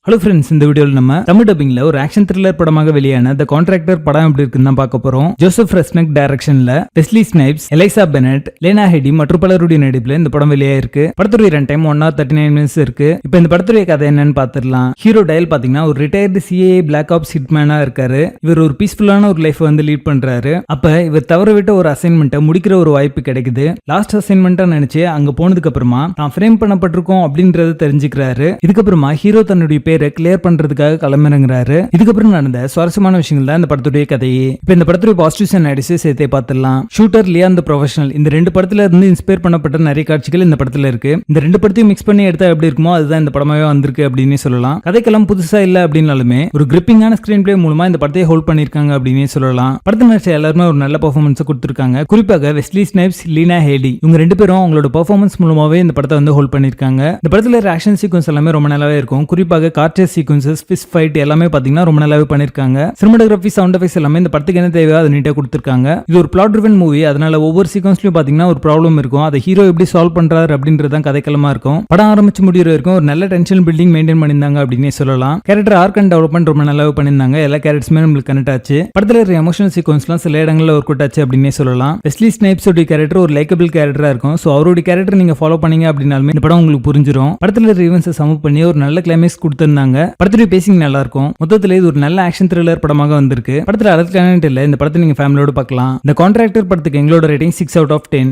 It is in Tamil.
ஹலோ ஃப்ரெண்ட்ஸ், இந்த வீடியோவில் நம்ம தமிழ் டப்பிங்ல ஒரு ஆக்ஷன் த்ரில்லர் படமாக வெளியான தி கான்ட்ராக்டர் படம் எப்படி இருக்குன்னு தான் பார்க்க போறோம். ஜோசப் ரெஸ்னக் டைரக்ஷன்ல வெஸ்லி ஸ்னைப்ஸ், எலைசா பெனட், லேனா ஹெடி மற்றும் பலருடைய நடிப்புல இந்த படம் வெளியாயிருக்கு. படத்துடைய ரன் டைம் 1 hour 39 minutes இருக்கு. இப்போ இந்த படத்துடைய கதை என்னன்னு பார்த்துடலாம். ஹீரோ டயல் பாத்தீங்கன்னா ஒரு ரிட்டையர்டு சிஏஏ பிளாக் ஆப்ஸ் ஹிட்மேனா இருக்காரு. இவர் ஒரு பீஸ்ஃபுல்லான ஒரு லைஃப் வந்து லீட் பண்றாரு. அப்ப இவர் தவற விட்ட ஒரு அசைன்மெண்ட்டை முடிக்கிற ஒரு வாய்ப்பு கிடைக்குது. லாஸ்ட் அசைன்மெண்ட்டா நினைச்சு அங்க போனதுக்கு அப்புறமா தான் ஃப்ரேம் பண்ணப்பட்டிருக்கோம் அப்படின்றது தெரிஞ்சுக்கிறாரு. இதுக்கப்புறமா ஹீரோ தன்னுடைய பேரை கிளியர் பண்றதுக்காக கிளம்பிறங்குறாரு. இதுக்கப்புறம் நடந்த சுவாரஸ்யமான விஷயங்கள் தான் இந்த படத்துடைய கதையே. இப்ப இந்த படத்துடைய பாசிட்டிவ்ஸ் அண்ட் நெகட்டிவ்ஸ் சேர்த்தே பார்த்துடலாம். ஷூட்டர், லியான் தி ப்ரொஃபஷனல், இந்த ரெண்டு படத்துல இருந்து இன்ஸ்பயர் பண்ணப்பட்ட நிறைய காட்சிகள் இந்த படத்துல இருக்கு. இந்த ரெண்டு படத்தையும் மிக்ஸ் பண்ணி எடுத்தா எப்படி இருக்குமோ அதுதான் இந்த படமாவே வந்திருக்கு அப்படின்னு சொல்லலாம். கதைக்கெல்லாம் புதுசா இல்ல அப்படின்னாலுமே ஒரு கிரிப்பிங்கான ஸ்கிரீன் பிளே மூலமா இந்த படத்தை ஹோல்ட் பண்ணிருக்காங்க அப்படின்னு சொல்லலாம். படத்துல நடிச்ச எல்லாருமே ஒரு நல்ல பெர்ஃபார்மன்ஸ் கொடுத்திருக்காங்க. குறிப்பாக வெஸ்லி ஸ்னைப்ஸ், லீனா ஹேடி இவங்க ரெண்டு பேரும் அவங்களோட பெர்ஃபார்மன்ஸ் மூலமாவே இந்த படத்தை வந்து ஹோல்ட் பண்ணிருக்காங்க. இந்த படத்துல ஆக்ஷன் சீக்வன்ஸ் எல்லாமே ரொம்ப நல்லாவே இருக்கும். குறிப்பாக கார்ச்சேஸ் சீக்வன்சஸ், ஃபிஷ் ஃபைட் எல்லாமே பாத்தீங்கன்னா ரொம்ப நல்லாவே பண்ணிருக்காங்க. சினிமாட்டோகிராஃபி, சவுண்ட் எஃபெக்ட்ஸ் எல்லாமே இந்த படத்துக்கு என்ன தேவையோ அதை நீட்டா கொடுத்திருக்காங்க. இது ஒரு பிளாட் ட்ரிவன் மூவி, அதனால ஒவ்வொரு சீக்வன்ஸ்லயும் பாத்தீங்கன்னா ஒரு ப்ராப்ளம் இருக்கும். அதை ஹீரோ எப்படி சால்வ் பண்றாரு அப்படின்றது தான் கதைக்களமா இருக்கும். படம் ஆரம்பிச்சு முடிகிற வரைக்கும் ஒரு நல்ல டென்ஷன் பில்டிங் மெயின்டைன் பண்ணியிருந்தாங்க அப்படின்னு சொல்லலாம். கேரக்டர் ஆர்க் அண்ட் டெவலப்மெண்ட் ரொம்ப நல்லாவே பண்ணியிருந்தாங்க. எல்லா கேரக்டர்ஸுமே நம்மளுக்கு கனெக்ட் ஆச்சு. படத்துல இருக்கிற எமோஷனல் சீக்வன்ஸ்லாம் சில இடங்களில் ஒர்க் அவுட் ஆச்சு அப்படின்னு சொல்லலாம். வெஸ்லி ஸ்னைப்ஸ் உடைய கேரக்டர் ஒரு லைக்கபிள் கேரக்டரா இருக்கும். சோ அவருடைய கேரக்டர் நீங்க ஃபாலோ பண்ணீங்க அப்படின்னாலுமே இந்த படம் உங்களுக்கு புரிஞ்சிடும். படத்துல ஈவென்ட்ஸை சமூவ் பண்ணி ஒரு நல்ல கிளைமேக்ஸ் கொடுத்திருந்தாங்க. படத்துடைய பேசிங் நல்லா இருக்கும். மொத்தத்துல இது ஒரு நல்ல ஆக்ஷன் த்ரில்லர் படமாக வந்திருக்கு. படத்துல அழகான இல்ல, இந்த படத்தை நீங்க ஃபேமிலியோட பார்க்கலாம். இந்த கான்ட்ராக்டர் படத்துக்கு எங்களோட ரேட்டிங் 6 out of 10.